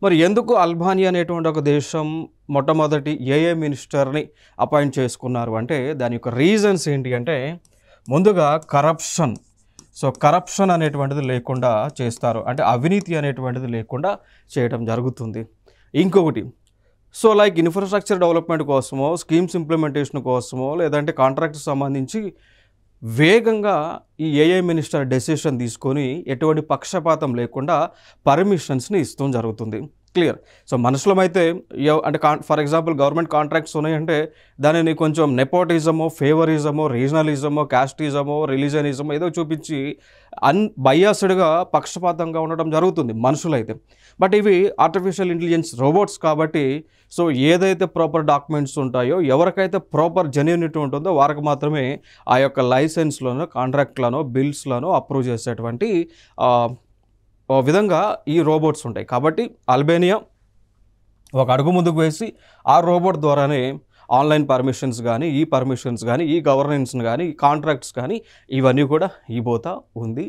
మరి ఎందుకు అల్బానియా అనేటువంటి ఒక దేశం మొట్టమొదటి ఏఏ మినిస్టర్ని అపాయింట్ చేసుకున్నారు అంటే దాని యొక్క రీజన్స్ ఏంటి అంటే ముందుగా కరప్షన్. సో కరప్షన్ అనేటువంటిది లేకుండా చేస్తారు, అంటే అవినీతి అనేటువంటిది లేకుండా చేయడం జరుగుతుంది. ఇంకొకటి సో లైక్ ఇన్ఫ్రాస్ట్రక్చర్ డెవలప్మెంట్ కోసమో, స్కీమ్స్ ఇంప్లిమెంటేషన్ కోసమో, లేదంటే కాంట్రాక్ట్స్ సంబంధించి వేగంగా ఈ ఏఐ మినిస్టర్ డెసిషన్ తీసుకొని ఎటువంటి పక్షపాతం లేకుండా పర్మిషన్స్ని ఇస్తూ జరుగుతుంది. క్లియర్. సో మనుషులమైతే అంటే ఫర్ ఎగ్జాంపుల్ గవర్నమెంట్ కాంట్రాక్ట్స్ ఉన్నాయంటే దానిని కొంచెం నెపోటిజమో, ఫేవరిజమో, రీజనలిజమో, కాస్టిజమో, రిలీజనిజమో ఏదో చూపించి బయాస్డ్గా పక్షపాతంగా ఉండడం జరుగుతుంది మనుషులైతే. బట్ ఇవి ఆర్టిఫిషియల్ ఇంటెలిజెన్స్ రోబోట్స్ కాబట్టి సో ఏదైతే ప్రాపర్ డాక్యుమెంట్స్ ఉంటాయో, ఎవరికైతే ప్రాపర్ జెన్యూనిటీ ఉంటుందో వారికి మాత్రమే ఆ యొక్క లైసెన్స్లోనో, కాంట్రాక్ట్లను, బిల్స్లను అప్రూవ్ చేసేటువంటి విధంగా ఈ రోబోట్స్ ఉంటాయి. కాబట్టి అల్బేనియా ఒక అడుగు ముందుకు వేసి ఆ రోబోట్ ద్వారానే ఆన్లైన్ పర్మిషన్స్ కానీ, ఈ పర్మిషన్స్ కానీ, ఈ గవర్నెన్స్ని కానీ, ఈ కాంట్రాక్ట్స్ కానీ ఇవన్నీ కూడా ఇవ్వబోతా ఉంది.